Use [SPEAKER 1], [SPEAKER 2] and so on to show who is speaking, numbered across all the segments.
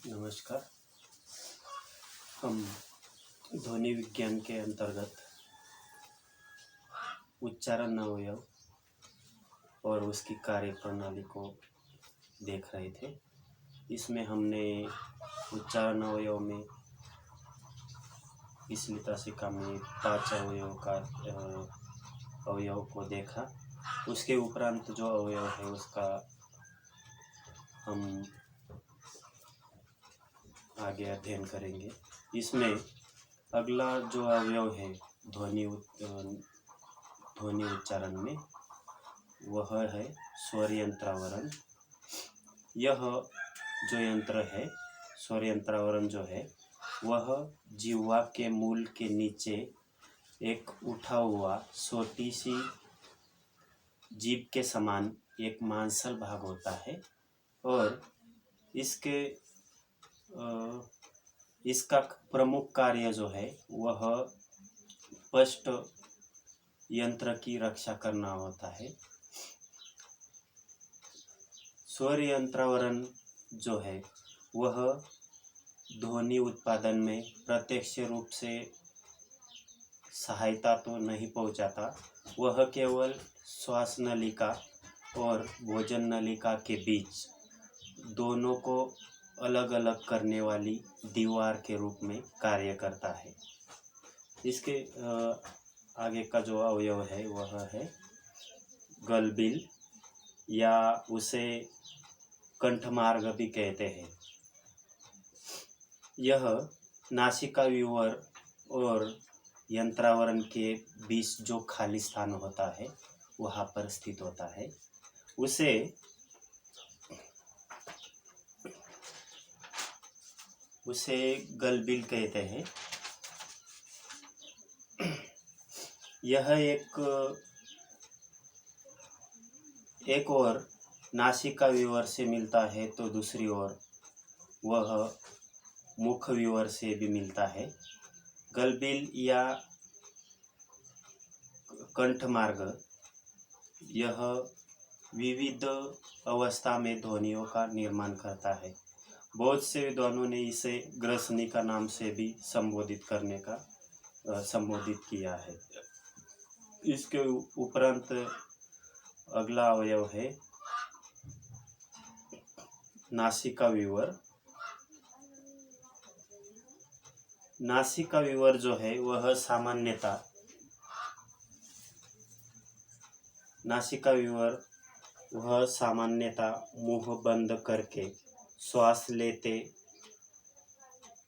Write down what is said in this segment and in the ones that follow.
[SPEAKER 1] नमस्कार। हम ध्वनि विज्ञान के अंतर्गत उच्चारण अवयव और उसकी कार्य प्रणाली को देख रहे थे। इसमें हमने उच्चारण अवयव में विश्लेषिका में 5 अवयव को देखा। उसके उपरांत जो अवयव है उसका हम आगे अध्ययन करेंगे। इसमें अगला जो अवयव है ध्वनि उच्चारण में वह है स्वर यंत्रावरण। यह जो यंत्र है स्वर यंत्रावरण जो है वह जिह्वा के मूल के नीचे एक उठा हुआ छोटी सी जीभ के समान एक मांसल भाग होता है और इसका प्रमुख कार्य जो है वह स्पष्ट यंत्र की रक्षा करना होता है। स्वर यंत्रावरण जो है वह ध्वनि उत्पादन में प्रत्यक्ष रूप से सहायता तो नहीं पहुंचाता, वह केवल श्वास नलिका और भोजन नलिका के बीच दोनों को अलग अलग करने वाली दीवार के रूप में कार्य करता है। इसके आगे का जो अवयव है वह है गलबिल या उसे कंठमार्ग भी कहते हैं। यह नासिका व्यूवर और यंत्रावरण के बीच जो खाली स्थान होता है वहाँ पर स्थित होता है। उसे गलबिल कहते हैं। यह एक और नासिका व्यूवर से मिलता है तो दूसरी ओर वह मुख व्यूवर से भी मिलता है। गलबिल या कंठमार्ग यह विविध अवस्था में ध्वनियों का निर्माण करता है। बहुत से विद्वानों ने इसे ग्रसनी का नाम से भी संबोधित किया है। इसके उपरांत अगला अवयव है नासिका व्यूवर। नासिका व्यूवर जो है वह सामान्यतः मुंह बंद करके श्वास लेते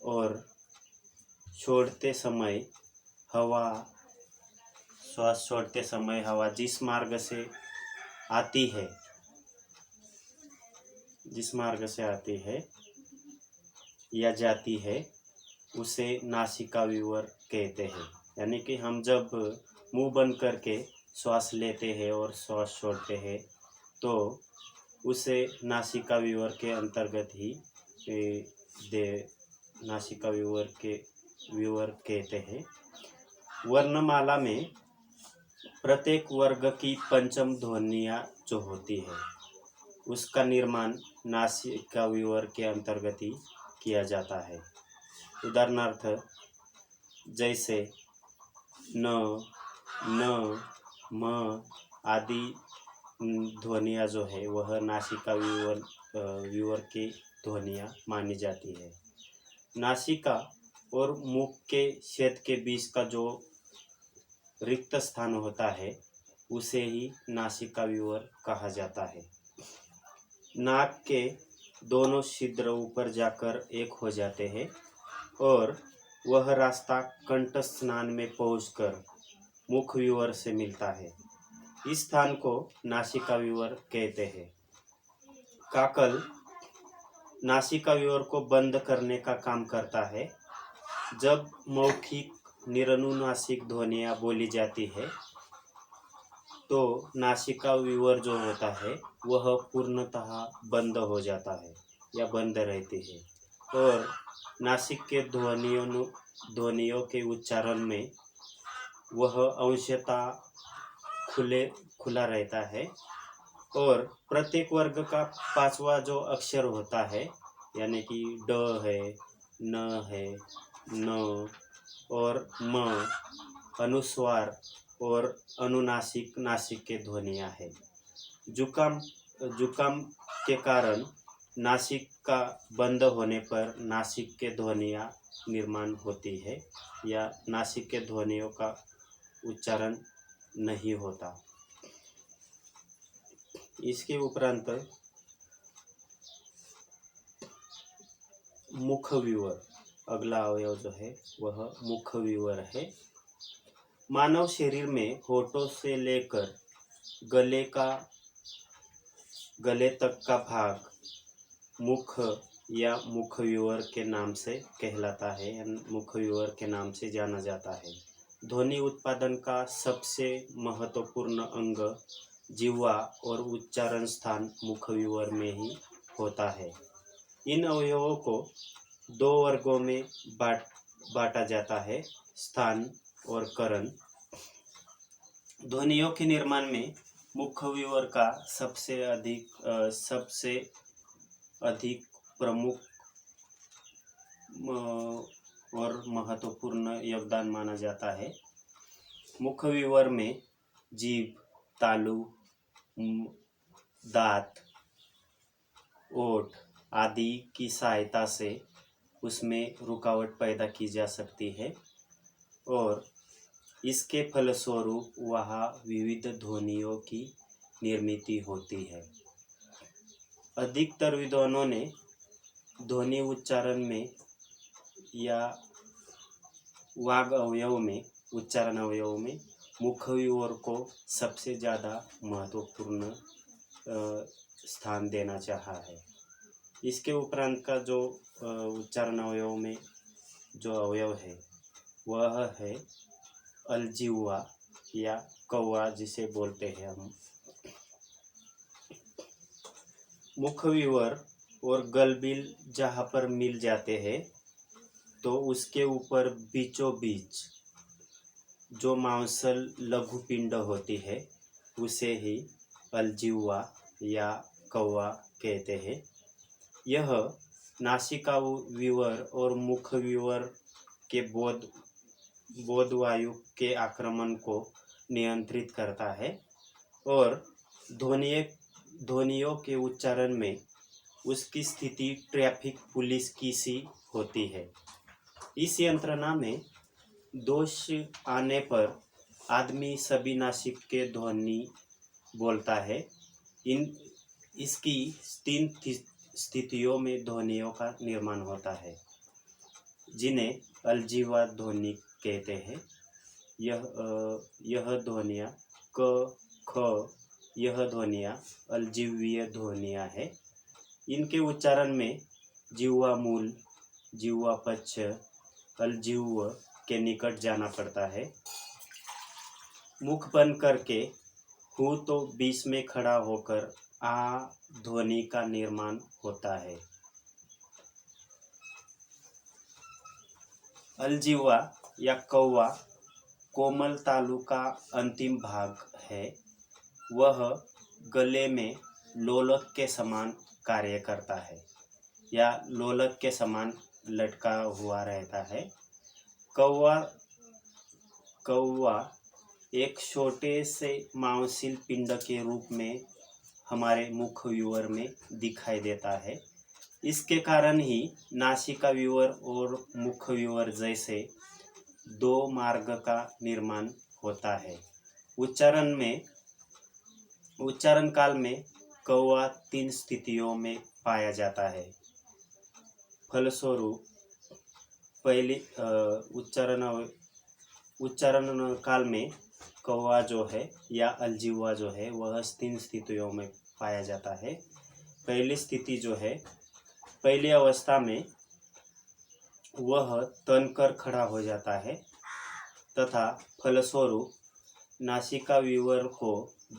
[SPEAKER 1] और छोड़ते समय हवा जिस मार्ग से आती है या जाती है उसे नासिका व्यूवर कहते हैं। यानी कि हम जब मुंह बंद करके श्वास लेते हैं और श्वास छोड़ते हैं तो उसे नासिका व्यूवर के अंतर्गत ही नासिका व्यूवर कहते हैं। वर्णमाला में प्रत्येक वर्ग की पंचम ध्वनियाँ जो होती है उसका निर्माण नासिका व्यूवर के अंतर्गत ही किया जाता है। उदाहरणार्थ जैसे न, म आदि ध्वनियाँ जो है वह नासिका व्यूवर की ध्वनियाँ मानी जाती है। नासिका और मुख के छेद के बीच का जो रिक्त स्थान होता है उसे ही नासिका व्यूवर कहा जाता है। नाक के दोनों छिद्र ऊपर जाकर एक हो जाते हैं और वह रास्ता कंठ स्थान में पहुंचकर मुख व्यूवर से मिलता है। इस स्थान को नासिका व्यूवर कहते हैं। काकल नासिका व्यूवर को बंद करने का काम करता है। जब मौखिक निरनुनासिक ध्वनियाँ बोली जाती है तो नासिका व्यूवर जो होता है वह पूर्णतः बंद हो जाता है या बंद रहती है और नासिक के ध्वनियों के उच्चारण में वह अंशतः खुला रहता है और प्रत्येक वर्ग का 5वां जो अक्षर होता है यानी कि ड है, न है, न और म अनुस्वार और अनुनासिक नासिक के ध्वनियाँ है। जुकाम जुकाम के कारण नासिका बंद होने पर नासिक के ध्वनियाँ निर्माण होती है या नासिक के ध्वनियों का उच्चारण नहीं होता। इसके उपरांत मुखविवर, अगला अवयव जो है वह मुखविवर है। मानव शरीर में होठों से लेकर गले तक का भाग मुख या मुखविवर के नाम से कहलाता है, मुखविवर के नाम से जाना जाता है। ध्वनि उत्पादन का सबसे महत्वपूर्ण अंग जिह्वा और उच्चारण स्थान मुखविवर में ही होता है। इन अवयवों को दो वर्गों में बांटा जाता है, स्थान और करण। ध्वनियों के निर्माण में मुखविवर का सबसे अधिक प्रमुख और महत्वपूर्ण योगदान माना जाता है। मुखविवर में जीभ, तालू, दांत, ओठ आदि की सहायता से उसमें रुकावट पैदा की जा सकती है और इसके फलस्वरूप वहाँ विविध ध्वनियों की निर्मित होती है। अधिकतर विद्वानों ने ध्वनि उच्चारण में या वाग अवयव में, उच्चारण अवयव में मुखविवर को सबसे ज़्यादा महत्वपूर्ण स्थान देना चाहा है। इसके उपरांत का जो उच्चारण अवयव में जो अवयव है वह है अलजिह्वा या कौवा जिसे बोलते हैं हम। मुखविवर और गलबिल जहाँ पर मिल जाते हैं तो उसके ऊपर बीचों बीच जो मांसल लघु पिंड होती है उसे ही अलजिह्वा या कौवा कहते हैं। यह नासिका विवर और मुखविवर के बोध वायु के आक्रमण को नियंत्रित करता है और ध्वनियों के उच्चारण में उसकी स्थिति ट्रैफिक पुलिस की सी होती है। इस यंत्रणा में दोष आने पर आदमी सभी नासिक के ध्वनि बोलता है। इसकी 3 स्थितियों में ध्वनियों का निर्माण होता है जिन्हें अलजिह्वा ध्वनि कहते हैं। यह ध्वनियाँ क, ख, यह ध्वनियाँ अलजिह्वीय ध्वनियाँ है। इनके उच्चारण में जिह्वा मूल, जिह्वा पक्ष, अलजिह्व के निकट जाना पड़ता है। मुख बंद करके हूँ तो बीच में खड़ा होकर आ ध्वनि का निर्माण होता है। अलजिह्वा या कौवा कोमल तालु का अंतिम भाग है। वह गले में लोलक के समान कार्य करता है या लोलक के समान लटका हुआ रहता है। कौवा एक छोटे से मांसल पिंड के रूप में हमारे मुखविवर में दिखाई देता है। इसके कारण ही नासिका विवर और मुखविवर जैसे दो मार्ग का निर्माण होता है। उच्चारण काल में कौवा 3 स्थितियों में पाया जाता है। फलस्वरूप पहली उच्चारण काल में कौवा जो है या अलजिह्वा जो है वह 3 स्थितियों में पाया जाता है। पहली स्थिति जो है, पहली अवस्था में वह तनकर खड़ा हो जाता है तथा फलस्वरूप नासिका विवर को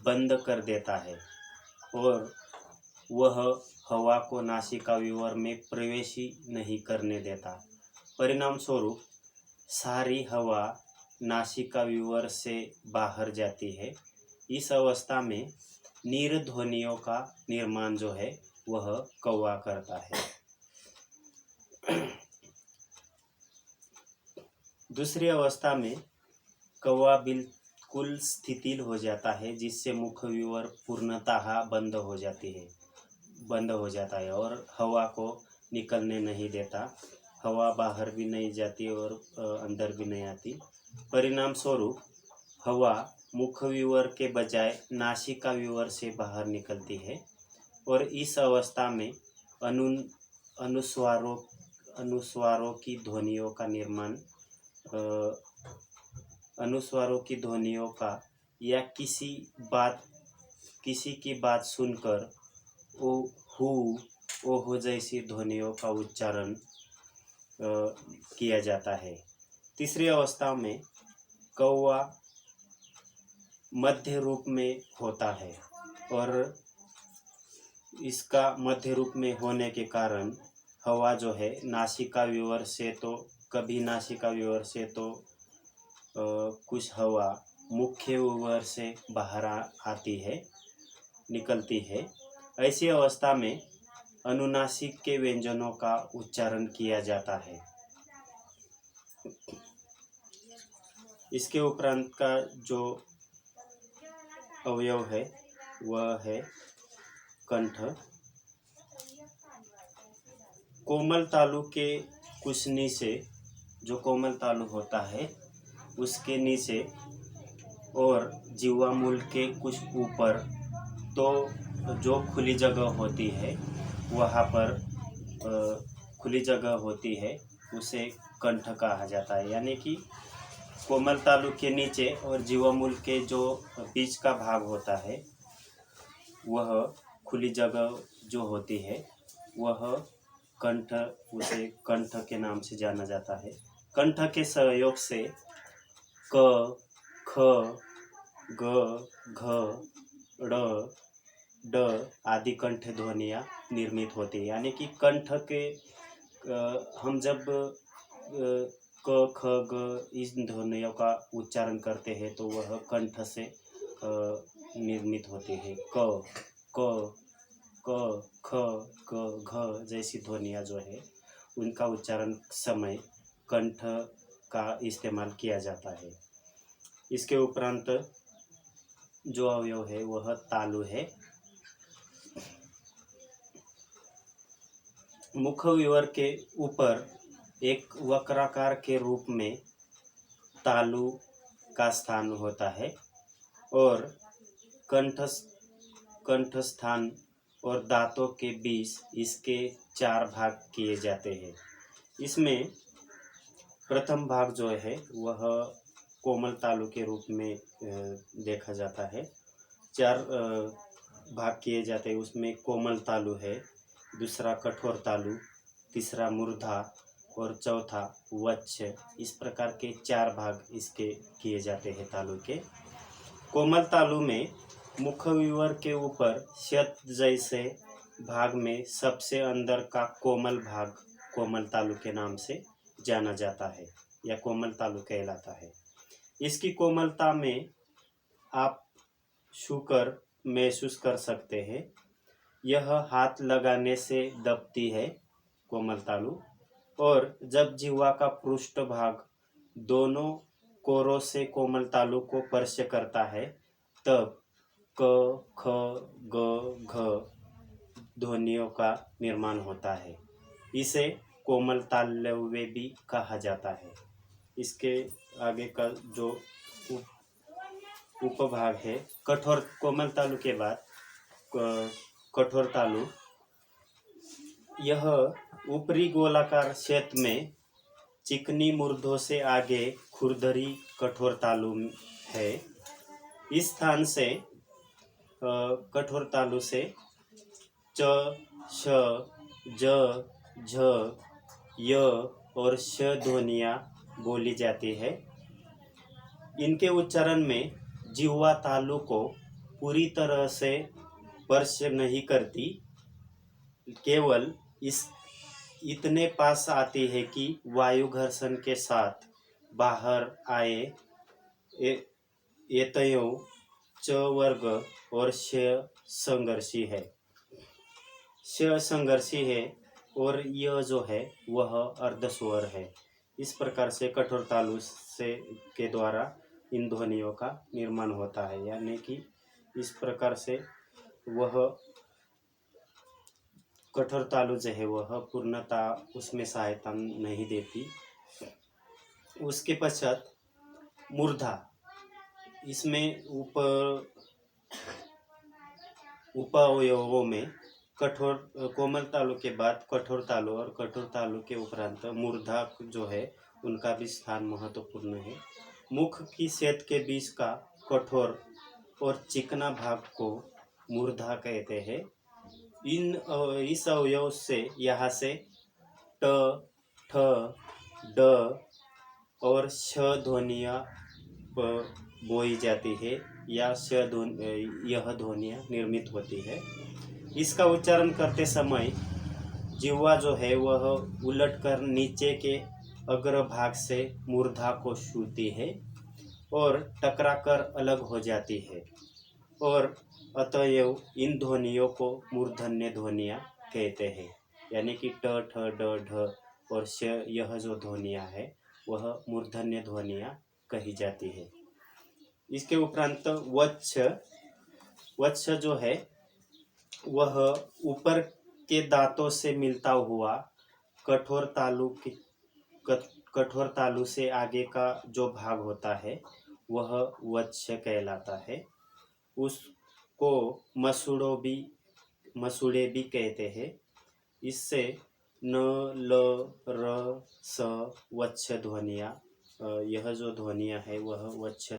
[SPEAKER 1] बंद कर देता है और वह हवा को नासिका विवर में प्रवेश ही नहीं करने देता। परिणाम स्वरूप सारी हवा नासिका विवर से बाहर जाती है। इस अवस्था में नीर ध्वनियों का निर्माण जो है वह कौवा करता है। दूसरी अवस्था में कौवा बिल्कुल स्थितिल हो जाता है, जिससे मुख्य विवर पूर्णतः बंद हो जाता है और हवा को निकलने नहीं देता। हवा बाहर भी नहीं जाती और अंदर भी नहीं आती। परिणाम स्वरूप हवा मुख्य विवर के बजाय नासिका विवर से बाहर निकलती है और इस अवस्था में अनु अनुस्वारों अनुस्वारों की ध्वनियों का निर्माण अनुस्वारों की ध्वनियों का या किसी की बात सुनकर ओ हु ओहो जैसी ध्वनियों का उच्चारण किया जाता है। तीसरी अवस्था में कौवा मध्य रूप में होता है और इसका मध्य रूप में होने के कारण हवा जो है नासिका विवर से तो कुछ हवा मुख्य विवर से बाहर आती है, निकलती है। ऐसी अवस्था में अनुनासिक के व्यंजनों का उच्चारण किया जाता है। इसके उपरांत का जो अवयव है वह है कंठ। कोमल तालु के कुछ नीचे, जो कोमल तालु होता है उसके नीचे और जीवा मूल के कुछ ऊपर तो जो खुली जगह होती है वहाँ पर खुली जगह होती है उसे कंठ कहा जाता है। यानी कि कोमल तालु के नीचे और जीवा मूल के जो बीच का भाग होता है वह खुली जगह जो होती है वह कंठ, उसे कंठ के नाम से जाना जाता है। कंठ के सहयोग से क, ख, ग, घ, ड़, ड आदि कंठ ध्वनियाँ निर्मित होती है। यानी कि कंठ के हम जब क, ख, ग इस ध्वनियों का उच्चारण करते हैं तो वह कंठ से निर्मित होते हैं। क, ख, ग, घ जैसी ध्वनियाँ जो है उनका उच्चारण समय कंठ का इस्तेमाल किया जाता है। इसके उपरांत जो अवयव है वह तालु है। मुख्य विवर के ऊपर एक वक्राकार के रूप में तालु का स्थान होता है और कंठस्थान और दांतों के बीच इसके 4 भाग किए जाते हैं। इसमें प्रथम भाग जो है वह कोमल तालु के रूप में देखा जाता है। 4 भाग किए जाते हैं। उसमें कोमल तालु है, दूसरा कठोर तालु, तीसरा मूर्धा और चौथा वच्छ। इस प्रकार के 4 भाग इसके किए जाते हैं तालु के। कोमल तालु में मुख्य विवर के ऊपर शत जैसे भाग में सबसे अंदर का कोमल भाग कोमल तालु के नाम से जाना जाता है या कोमल तालु कहलाता है। इसकी कोमलता में आप छूकर महसूस कर सकते हैं। यह हाथ लगाने से दबती है कोमल तालु और जब जिह्वा का पृष्ठ भाग दोनों कोरों से कोमल तालु को स्पर्श करता है तब क, ख, ग, घ ध्वनियों का निर्माण होता है। इसे कोमल तालव्य भी कहा जाता है। इसके आगे का जो उपभाग है कठोर, कोमल तालु के बाद कठोर तालु, यह ऊपरी गोलाकार क्षेत्र में चिकनी मूर्धों से आगे खुरदरी कठोर तालु है। इस स्थान से कठोर तालु से च, श, ज, झ, य और श ध्वनियाँ बोली जाती है। इनके उच्चारण में जिह्वा तालु को पूरी तरह से स्पर्श नहीं करती, केवल इतने पास आती है कि वायु घर्षण के साथ बाहर आए। एतयों च वर्ग और श संघर्षी है, श संघर्षी है और यह जो है वह अर्धस्वर है। इस प्रकार से कठोर तालु से के द्वारा इन ध्वनियों का निर्माण होता है, यानी कि इस प्रकार से वह कठोर तालु जो है वह पूर्णतः उसमें सहायता नहीं देती। उसके पश्चात मूर्धा, इसमें उपअवयवों में कोमल तालु के बाद कठोर तालु और कठोर तालु के उपरांत मूर्धा जो है उनका भी स्थान महत्वपूर्ण है। मुख की सेत के बीच का कठोर और चिकना भाग को मूर्धा कहते हैं। इस अवयव से यहाँ से ट, ठ, ड और श ध्वनियाँ बोई जाती है या यह ध्वनियाँ निर्मित होती है। इसका उच्चारण करते समय जिह्वा जो है वह उलटकर नीचे के अग्रभाग से मूर्धा को छूती है और टकराकर अलग हो जाती है, और अतएव इन ध्वनियों को मूर्धन्य ध्वनियाँ कहते हैं, यानी कि ट, ठ, ड, ढ और श, यह जो ध्वनियाँ है वह मूर्धन्य ध्वनियाँ कही जाती है। इसके उपरांत वत्स जो है वह ऊपर के दांतों से मिलता हुआ कठोर तालु से आगे का जो भाग होता है वह वत्स कहलाता है। उसको मसूड़े भी कहते हैं। इससे न, ल, र, स वत्स ध्वनियाँ, यह जो ध्वनियाँ है वह वत्स